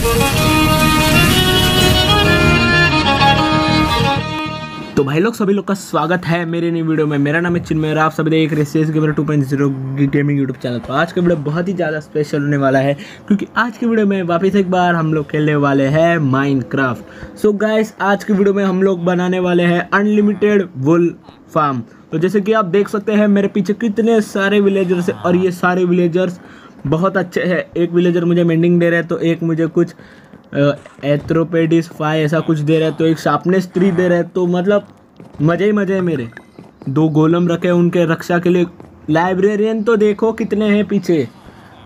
तो भाई लोग सभी लोग का स्वागत है मेरे नई वीडियो में। मेरा नाम है चिन्मय और आप सभी देख रहे हैं गेमर 2.0 गेमिंग यूट्यूब चैनल। तो आज का वीडियो बहुत ही ज़्यादा स्पेशल होने वाला है क्योंकि आज के वीडियो में वापस एक बार हम लोग खेलने वाले हैं माइनक्राफ्ट। सो गाइस, आज के वीडियो में हम लोग बनाने वाले हैं अनलिमिटेड वुल फार्म। तो जैसे कि आप देख सकते हैं मेरे पीछे कितने सारे विलेजर्स हैं और ये सारे विलेजर्स बहुत अच्छे हैं। एक विलेजर मुझे मेंडिंग दे रहा है, तो एक मुझे कुछ एथ्रोपेडिस फाई ऐसा कुछ दे रहा है, तो एक शार्पनेस 3 दे रहा है। तो मतलब मज़े ही मज़े हैं। मेरे 2 गोलम रखे हैं उनके रक्षा के लिए। लाइब्रेरियन तो देखो कितने हैं पीछे,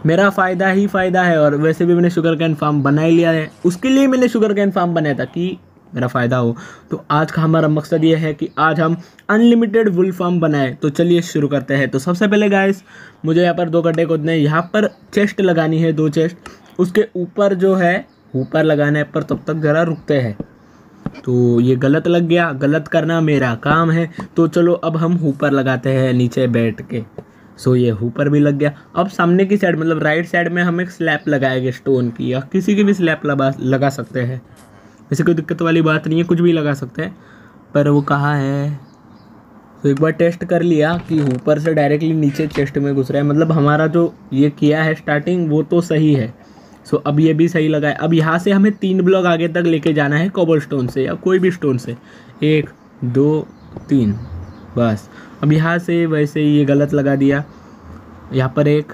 मेरा फ़ायदा ही फ़ायदा है। और वैसे भी मैंने शुगर कैन फार्म बना ही लिया है, उसके लिए मैंने शुगर कैन फार्म बनाया था कि मेरा फ़ायदा हो। तो आज का हमारा मकसद ये है कि आज हम अनलिमिटेड वुल फार्म बनाए। तो चलिए शुरू करते हैं। तो सबसे पहले गाइस, मुझे यहाँ पर 2 गड्ढे खोदने हैं। यहाँ पर चेस्ट लगानी है, 2 चेस्ट। उसके ऊपर जो है ऊपर लगाना है, पर तब तक ज़रा रुकते हैं। तो ये गलत लग गया, गलत करना मेरा काम है। तो चलो अब हम ऊपर लगाते हैं नीचे बैठ के। सो ये ऊपर भी लग गया। अब सामने की साइड मतलब राइट साइड में हम एक स्लैब लगाएंगे स्टोन की, या किसी की भी स्लैब लगा सकते हैं। वैसे कोई दिक्कत वाली बात नहीं है, कुछ भी लगा सकते हैं। पर वो कहाँ है? तो एक बार टेस्ट कर लिया कि ऊपर से डायरेक्टली नीचे चेस्ट में घुस रहा है। मतलब हमारा जो ये किया है स्टार्टिंग वो तो सही है। सो अब ये भी सही लगा है। अब यहाँ से हमें 3 ब्लॉक आगे तक लेके जाना है कोबल स्टोन से या कोई भी स्टोन से। 1 2 3 बस। अब यहाँ से वैसे ये गलत लगा दिया, यहाँ पर एक,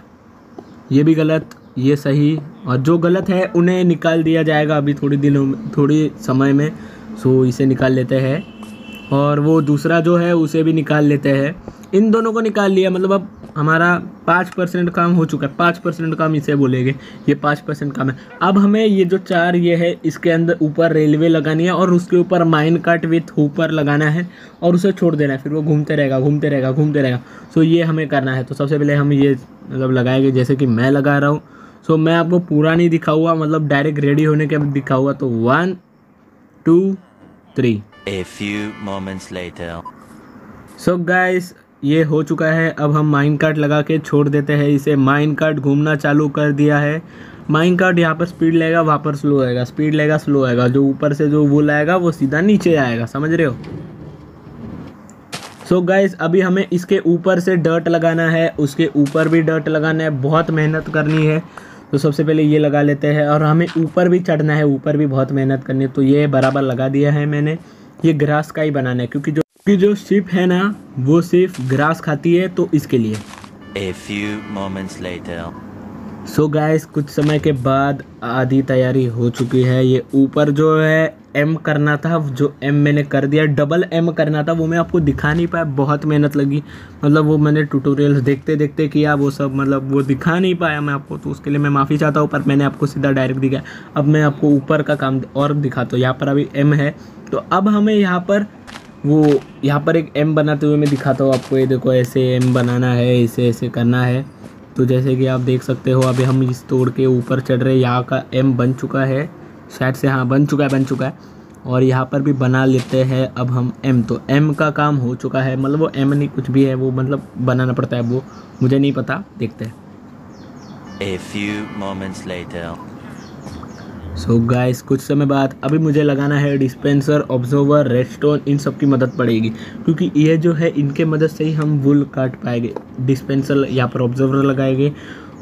ये भी गलत, ये सही। और जो गलत है उन्हें निकाल दिया जाएगा अभी थोड़ी समय में। सो इसे निकाल लेते हैं और वो दूसरा जो है उसे भी निकाल लेते हैं। इन दोनों को निकाल लिया, मतलब अब हमारा 5% काम हो चुका है। 5% काम इसे बोलेंगे, ये 5% काम है। अब हमें ये जो 4 ये है इसके अंदर ऊपर रेलवे लगानी है और उसके ऊपर माइन कार्ट विथ ऊपर लगाना है और उसे छोड़ देना है। फिर वो घूमते रहेगा। सो ये हमें करना है। तो सबसे पहले हम ये मतलब लगाएंगे जैसे कि मैं लगा रहा हूँ। सो मैं आपको पूरा नहीं दिखाऊँगा, मतलब डायरेक्ट रेडी होने के बाद दिखाऊँगा। तो 1 2 3। A few moments later. So guys, ये हो चुका है। अब हम माइन कार्ट लगा के छोड़ देते हैं इसे। माइन कार्ट घूमना चालू कर दिया है। माइन कार्ट यहाँ पर स्पीड लेगा, वहाँ पर स्लो आएगा, स्पीड लेगा, स्लो आएगा। जो ऊपर से जो वुल आएगा वो सीधा नीचे आएगा, समझ रहे हो? सो गाइस, अभी हमें इसके ऊपर से डर्ट लगाना है, उसके ऊपर भी डर्ट लगाना है, बहुत मेहनत करनी है। तो सबसे पहले ये लगा लेते हैं और हमें ऊपर भी चढ़ना है, ऊपर भी बहुत मेहनत करनी है। तो ये बराबर लगा दिया है मैंने। ये ग्रास का ही बनाना है क्योंकि जो शिप है ना वो सिर्फ ग्रास खाती है, तो इसके लिए। A few moments later. So guys, कुछ समय के बाद आधी तैयारी हो चुकी है। ये ऊपर जो है M करना था, जो M मैंने कर दिया। डबल M करना था, वो मैं आपको दिखा नहीं पाया, बहुत मेहनत लगी। मतलब वो मैंने ट्यूटोरियल्स देखते देखते किया वो सब, मतलब वो दिखा नहीं पाया मैं आपको। तो उसके लिए मैं माफ़ी चाहता हूँ, पर मैंने आपको सीधा डायरेक्ट दिखाया। अब मैं आपको ऊपर का काम और दिखाता हूँ। यहाँ पर अभी M है, तो अब हमें यहाँ पर एक M बनाते हुए मैं दिखाता हूँ आपको। ये देखो, ऐसे M बनाना है, इसे ऐसे करना है। तो जैसे कि आप देख सकते हो अभी हम इस तोड़ के ऊपर चढ़ रहे हैं। यहाँ का M बन चुका है शायद से, हाँ बन चुका है। और यहाँ पर भी बना लेते हैं अब हम M। तो M का काम हो चुका है, मतलब वो M नहीं कुछ भी है, वो मतलब बनाना पड़ता है, वो मुझे नहीं पता, देखते हैं। A few moments later. So guys, कुछ समय बाद अभी मुझे लगाना है डिस्पेंसर, ऑब्जर्वर, रेडस्टोन। इन सब की मदद पड़ेगी क्योंकि ये जो है इनके मदद से ही हम वुल काट पाएंगे। डिस्पेंसर यहाँ पर ऑब्जर्वर लगाएंगे,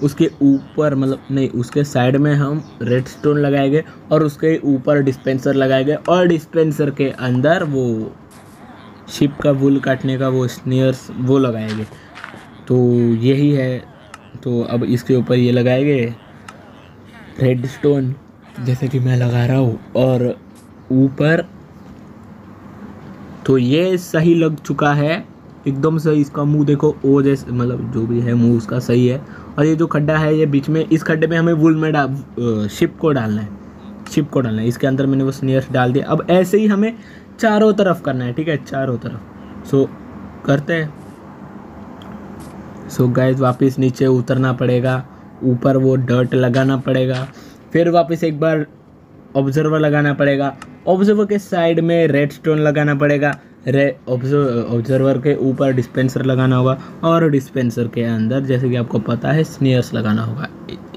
उसके ऊपर मतलब नहीं, उसके साइड में हम रेडस्टोन लगाएंगे और उसके ऊपर डिस्पेंसर लगाएंगे और डिस्पेंसर के अंदर वो शिप का वुल काटने का वो स्नेयर्स वो लगाएंगे। तो यही है। तो अब इसके ऊपर ये लगाएंगे रेडस्टोन जैसे कि मैं लगा रहा हूँ, और ऊपर तो ये सही लग चुका है एकदम सही। इसका मुंह देखो, ओ जैसे मतलब जो भी है मुंह उसका सही है। और ये जो खड्डा है ये बीच में, इस खड्डे में हमें वुल में शिप को डालना है। इसके अंदर मैंने वो स्नेयर्स डाल दिया। अब ऐसे ही हमें चारों तरफ करना है, ठीक है, चारों तरफ। सो करते हैं। सो गाइस, वापस नीचे उतरना पड़ेगा, ऊपर वो डर्ट लगाना पड़ेगा, फिर वापस एक बार ऑब्जर्वर लगाना पड़ेगा। ऑब्जर्वर के साइड में रेडस्टोन लगाना पड़ेगा, ऑब्जर्वर के ऊपर डिस्पेंसर लगाना होगा और डिस्पेंसर के अंदर जैसे कि आपको पता है स्नेयर्स लगाना होगा।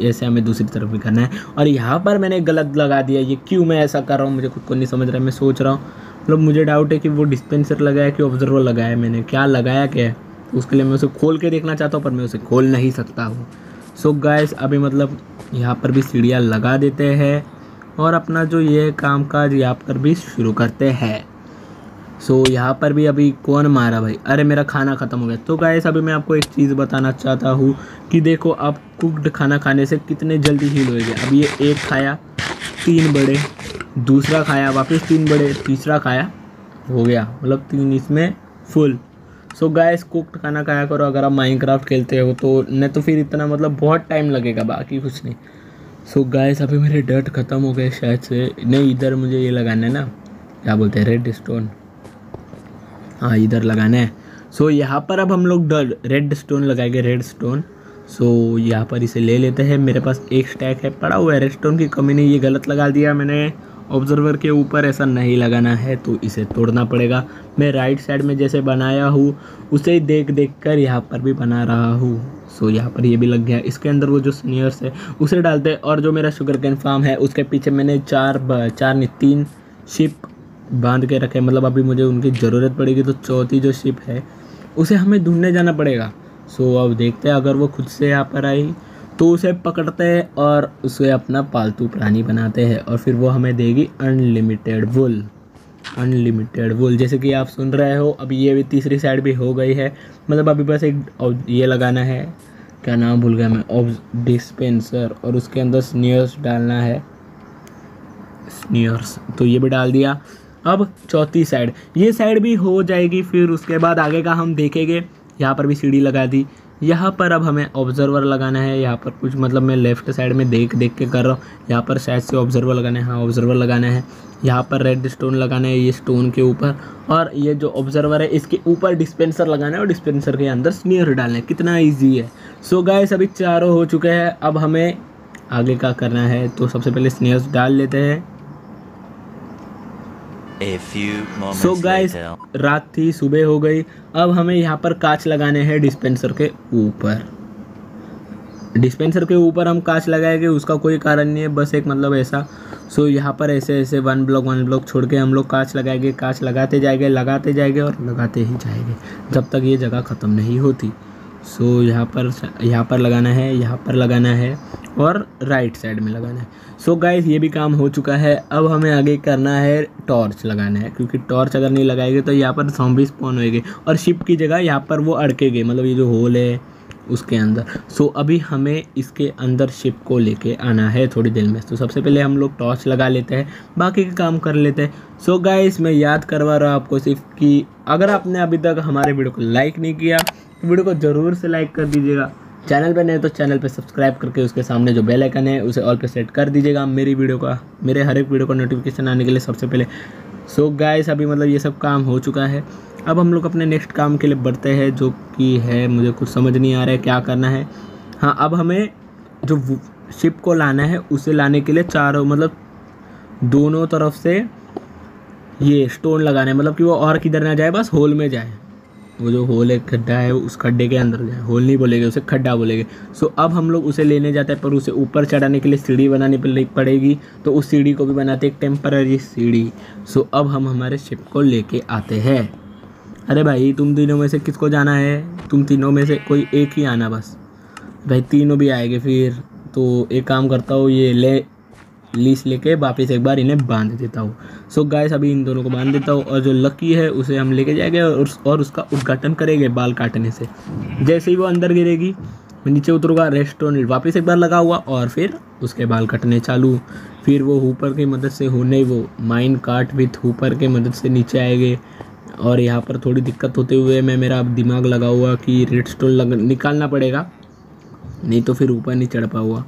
ऐसे हमें दूसरी तरफ भी करना है। और यहाँ पर मैंने गलत लगा दिया, ये क्यों मैं ऐसा कर रहा हूँ मुझे खुद को नहीं समझ रहा है। मैं सोच रहा हूँ मतलब मुझे डाउट है कि वो डिस्पेंसर लगाया कि ऑब्जर्वर लगाया, मैंने क्या लगाया क्या है, उसके लिए मैं उसे खोल के देखना चाहता हूँ पर मैं उसे खोल नहीं सकता हूँ। सो गाइस अभी मतलब यहाँ पर भी सीढ़ियाँ लगा देते हैं और अपना जो ये कामकाज यहाँ पर भी शुरू करते हैं। सो यहाँ पर भी अभी कौन मारा भाई, अरे मेरा खाना ख़त्म हो गया। तो गाइस अभी मैं आपको एक चीज़ बताना चाहता हूँ कि देखो आप कुक्ड खाना खाने से कितने जल्दी हील होएगा। अभी ये एक खाया 3 बड़े, दूसरा खाया वापस 3 बड़े, तीसरा खाया हो गया मतलब 3 इसमें फुल। सो गाइस कुक्ड खाना खाया करो अगर आप माइनक्राफ्ट खेलते हो तो, नहीं तो फिर इतना मतलब बहुत टाइम लगेगा, बाकी कुछ नहीं। सो गाइस अभी मेरे डर्ट ख़त्म हो गए शायद से, नहीं इधर मुझे ये लगाना है ना, क्या बोलते हैं रेड स्टोन, हाँ इधर लगाना है। सो यहाँ पर अब हम लोग रेड स्टोन लगाएंगे, रेड स्टोन। सो यहाँ पर इसे ले लेते हैं, मेरे पास एक स्टैक है पड़ा हुआ है, रेड स्टोन की कमी नहीं, ये गलत लगा दिया मैंने ऑब्जर्वर के ऊपर, ऐसा नहीं लगाना है तो इसे तोड़ना पड़ेगा। मैं राइट साइड में जैसे बनाया हूँ उसे देख देख कर यहाँ पर भी बना रहा हूँ। सो यहाँ पर ये भी लग गया, इसके अंदर वो जो स्नेयर्स है उसे डालते हैं। और जो मेरा शुगर कैन फार्म है उसके पीछे मैंने 3 शिप बांध के रखे, मतलब अभी मुझे उनकी ज़रूरत पड़ेगी तो चौथी जो शिप है उसे हमें ढूंढने जाना पड़ेगा। सो अब देखते हैं अगर वो खुद से यहाँ पर आई तो उसे पकड़ते हैं और उसे अपना पालतू प्राणी बनाते हैं और फिर वो हमें देगी अनलिमिटेड वुल। अनलिमिटेड वुल जैसे कि आप सुन रहे हो, अभी ये भी तीसरी साइड भी हो गई है, मतलब अभी बस एक ये लगाना है, क्या नाम भूल गया मैं, डिस्पेंसर, और उसके अंदर स्नेयर्स डालना है, स्नेयर्स, तो ये भी डाल दिया। अब चौथी साइड, ये साइड भी हो जाएगी, फिर उसके बाद आगे का हम देखेंगे। यहाँ पर भी सीढ़ी लगा दी, यहाँ पर अब हमें ऑब्जर्वर लगाना है। यहाँ पर कुछ मतलब मैं लेफ़्ट साइड में देख देख के कर रहा हूँ, यहाँ पर शायद से ऑब्जर्वर लगाना है, हाँ ऑब्जर्वर लगाना है। यहाँ पर रेड स्टोन लगाना है ये स्टोन के ऊपर, और ये जो ऑब्जर्वर है इसके ऊपर डिस्पेंसर लगाना है और डिस्पेंसर के अंदर स्नेयर डालना है। कितना ईजी है। सो गाइस अभी चारों हो चुके हैं, अब हमें आगे का करना है। तो सबसे पहले स्नेयर्स डाल लेते हैं। सो गाइस रात थी, सुबह हो गई। अब हमें यहाँ पर कांच लगाने हैं डिस्पेंसर के ऊपर। डिस्पेंसर के ऊपर हम कांच लगाएंगे, उसका कोई कारण नहीं है, बस एक मतलब ऐसा। सो यहाँ पर ऐसे ऐसे 1 ब्लॉक छोड़ के हम लोग कांच लगाएंगे, कांच लगाते जाएंगे और लगाते ही जाएंगे जब तक ये जगह ख़त्म नहीं होती। सो यहाँ पर लगाना है, यहाँ पर लगाना है और राइट साइड में लगाना है। सो गाइस ये भी काम हो चुका है। अब हमें आगे करना है, टॉर्च लगाना है, क्योंकि टॉर्च अगर नहीं लगाएंगे तो यहाँ पर ज़ॉम्बी स्पॉन होएंगे और शिप की जगह यहाँ पर वो अड़केंगे, मतलब ये जो होल है उसके अंदर। सो अभी हमें इसके अंदर शिप को लेके आना है थोड़ी देर में। तो सबसे पहले हम लोग टॉर्च लगा लेते हैं, बाकी का काम कर लेते हैं। सो गाइस मैं याद करवा रहा हूँ आपको सिर्फ कि अगर आपने अभी तक हमारे वीडियो को लाइक नहीं किया तो वीडियो को ज़रूर से लाइक कर दीजिएगा। चैनल पे नए तो चैनल पे सब्सक्राइब करके उसके सामने जो बेल आइकन है उसे ऑल पे सेट कर दीजिएगा, मेरे हर एक वीडियो का नोटिफिकेशन आने के लिए सबसे पहले। सो गाइस अभी मतलब ये सब काम हो चुका है। अब हम लोग अपने नेक्स्ट काम के लिए बढ़ते हैं, जो कि है मुझे कुछ समझ नहीं आ रहा है क्या करना है। हाँ अब हमें जो शिप को लाना है उसे लाने के लिए चारों मतलब दोनों तरफ से ये स्टोन लगाना है, मतलब कि वो और किधर ना जाए, बस होल में जाए। वो जो होल एक खड्डा है उस खड्डे के अंदर जाए, होल नहीं बोलेंगे उसे, खड्डा बोलेंगे। सो अब हम लोग उसे लेने जाते हैं, पर उसे ऊपर चढ़ाने के लिए सीढ़ी बनानी पड़ेगी। तो उस सीढ़ी को भी बनाते एक टेम्पररी सीढ़ी। सो अब हम हमारे शिप को लेके आते हैं। अरे भाई तुम तीनों में से किसको जाना है? तुम तीनों में से कोई एक ही आना बस। भाई तीनों भी आएंगे फिर तो एक काम करता हूँ, ये लीस लेके वापस एक बार इन्हें बांध देता हूँ। सो गाइस अभी इन दोनों को बांध देता हूँ और जो लकी है उसे हम लेके जाएंगे और उसका उद्घाटन करेंगे बाल काटने से। जैसे ही वो अंदर गिरेगी मैं नीचे उतरूँगा, रेस्टोरेंट वापस एक बार लगा हुआ और फिर उसके बाल कटने चालू। फिर वो हुपर की मदद से वो माइन काट विथ हुपर की मदद से नीचे आएंगे। और यहाँ पर थोड़ी दिक्कत होते हुए मैं मेरा अब दिमाग लगा हुआ कि रेडस्टोन निकालना पड़ेगा, नहीं तो फिर ऊपर नहीं चढ़ पाऊँगा।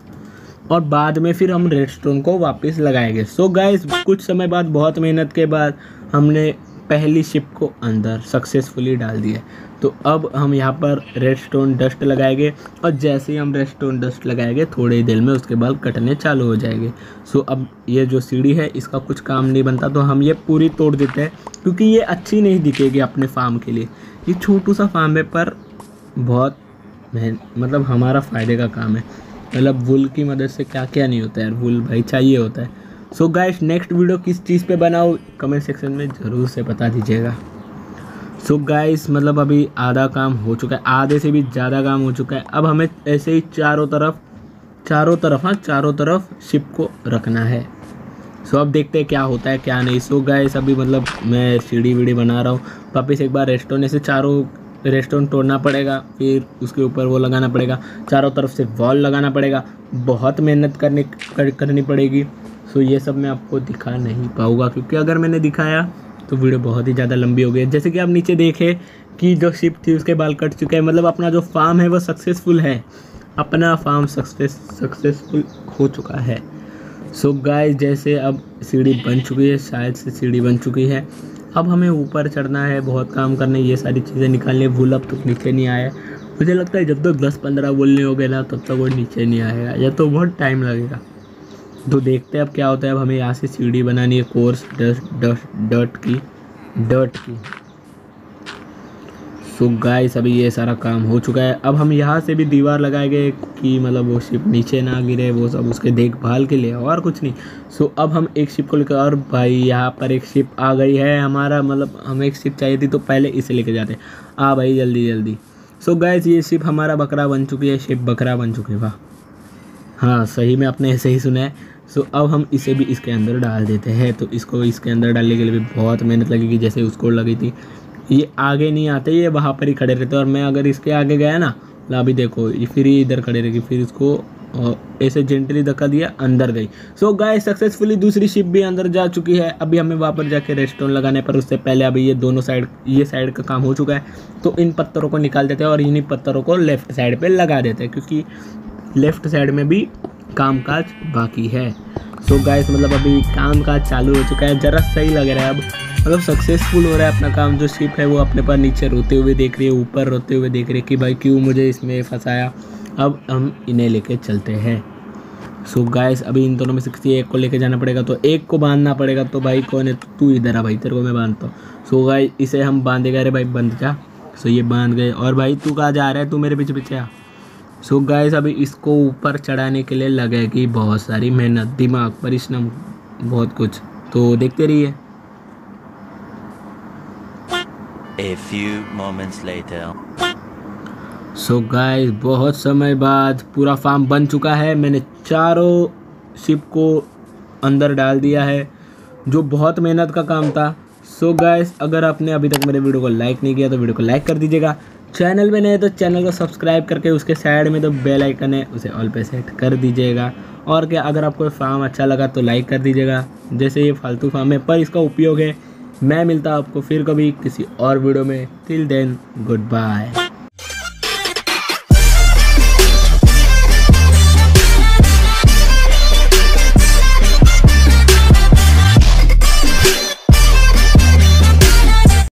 और बाद में फिर हम रेडस्टोन को वापस लगाएंगे। सो गाइस कुछ समय बाद, बहुत मेहनत के बाद हमने पहली शिप को अंदर सक्सेसफुली डाल दिया। तो अब हम यहाँ पर रेडस्टोन डस्ट लगाएंगे और जैसे ही हम रेडस्टोन डस्ट लगाएंगे थोड़ी देर में उसके बाल कटने चालू हो जाएंगे। सो अब ये जो सीढ़ी है इसका कुछ काम नहीं बनता, तो हम ये पूरी तोड़ देते हैं क्योंकि ये अच्छी नहीं दिखेगी अपने फार्म के लिए। ये छोटू सा फार्म है पर बहुत मतलब हमारा फ़ायदे का काम है। मतलब वुल की मदद से क्या क्या नहीं होता है, वुल भाई चाहिए होता है। सो गाइस नेक्स्ट वीडियो किस चीज़ पे बनाओ कमेंट सेक्शन में ज़रूर से बता दीजिएगा। सो गाइस मतलब अभी आधा काम हो चुका है, आधे से भी ज़्यादा काम हो चुका है। अब हमें ऐसे ही चारों तरफ शिप को रखना है। सो अब देखते हैं क्या होता है क्या नहीं। सो गाइस अभी मतलब मैं सीढ़ी वीढ़ी बना रहा हूँ। वापस एक बार रेस्टोरेंट से चारों रेस्टोरेंट तोड़ना पड़ेगा, फिर उसके ऊपर वो लगाना पड़ेगा, चारों तरफ से वॉल लगाना पड़ेगा, बहुत मेहनत करनी पड़ेगी। सो ये सब मैं आपको दिखा नहीं पाऊँगा क्योंकि अगर मैंने दिखाया तो वीडियो बहुत ही ज़्यादा लंबी हो गई। जैसे कि आप नीचे देखें कि जो शिप थी उसके बाल कट चुके हैं, मतलब अपना जो फार्म है वो सक्सेसफुल है, अपना फार्म सक्सेसफुल हो चुका है। सो गाइस जैसे अब सीढ़ी बन चुकी है, शायद से सीढ़ी बन चुकी है। अब हमें ऊपर चढ़ना है, बहुत काम करने, ये सारी चीज़ें निकालनी। वुल अब तक नीचे नहीं आया। मुझे लगता है जब तक 10-15 वुल नहीं हो गए ना तब तक वो नीचे नहीं आएगा, या तो बहुत टाइम लगेगा। तो देखते हैं अब क्या होता है। अब हमें यहाँ से सीढ़ी बनानी है कोर्स डर्ट की। सो गाइस अभी ये सारा काम हो चुका है। अब हम यहाँ से भी दीवार लगाएंगे कि मतलब वो शिप नीचे ना गिरे, वो सब उसके देखभाल के लिए और कुछ नहीं। सो अब हम एक शिप को लेकर, और भाई यहाँ पर एक शिप आ गई है हमारा, मतलब हमें एक शिप चाहिए थी तो पहले इसे लेके जाते। आ भाई जल्दी। सो गाइस ये शिप हमारा बकरा बन चुकी है, शिप बकरा बन चुकी है। वाह हाँ सही में आपने ऐसे ही सुना है। सो अब हम इसे भी इसके अंदर डाल देते हैं। तो इसको इसके अंदर डालने के लिए भी बहुत मेहनत लगेगी, जैसे उसको लगी थी। ये आगे नहीं आते, ये वहाँ पर ही खड़े रहते, और मैं अगर इसके आगे गया ना, अभी देखो ये फिर ये इधर खड़े रहेगी, फिर इसको ऐसे जेंटली धक्का दिया, अंदर गई। सो गाइस सक्सेसफुली दूसरी शिप भी अंदर जा चुकी है। अभी हमें वहाँ पर जाके रेस्टोरेंट लगाने पर उससे पहले अभी ये दोनों साइड, ये साइड का काम हो चुका है। तो इन पत्थरों को निकाल देते हैं और इन्हीं पत्थरों को लेफ्ट साइड पर लगा देते हैं क्योंकि लेफ्ट साइड में भी कामकाज बाकी है। सो गाइस मतलब अभी कामकाज चालू हो चुका है, ज़रा सही लग रहा है अब, मतलब सक्सेसफुल हो रहा है अपना काम। जो शिप है वो अपने पर नीचे रोते हुए देख रही है, ऊपर रोते हुए देख रही है कि भाई क्यों मुझे इसमें फंसाया। अब हम इन्हें लेके चलते हैं। सो गाइस अभी इन दोनों में से किसी एक को लेके जाना पड़ेगा, तो एक को बांधना पड़ेगा। तो भाई कौन है? तू इधर आ भाई, तेरे को मैं बांधता हूँ। सो गाइस इसे हम बांधेगा। अरे भाई बंद जा। सो ये बांध गए। और भाई तू कहाँ जा रहा है? तू मेरे पीछे आ। सो गाइस अभी इसको ऊपर चढ़ाने के लिए लगेगी बहुत सारी मेहनत, दिमाग, परिश्रम, बहुत कुछ। तो देखते रहिए। A few moments later. So guys बहुत समय बाद पूरा फार्म बन चुका है। मैंने चारों शिप को अंदर डाल दिया है, जो बहुत मेहनत का काम था। सो गाइस अगर आपने अभी तक मेरे वीडियो को लाइक नहीं किया तो वीडियो को लाइक कर दीजिएगा। चैनल में नए तो चैनल को सब्सक्राइब करके उसके साइड में तो बेल आइकन है उसे ऑल पे सेट कर दीजिएगा। और क्या, अगर आपको फार्म अच्छा लगा तो लाइक कर दीजिएगा। जैसे ये फालतू फार्म है पर इसका उपयोग है। मैं मिलता हूँ आपको फिर कभी किसी और वीडियो में। Till then good bye.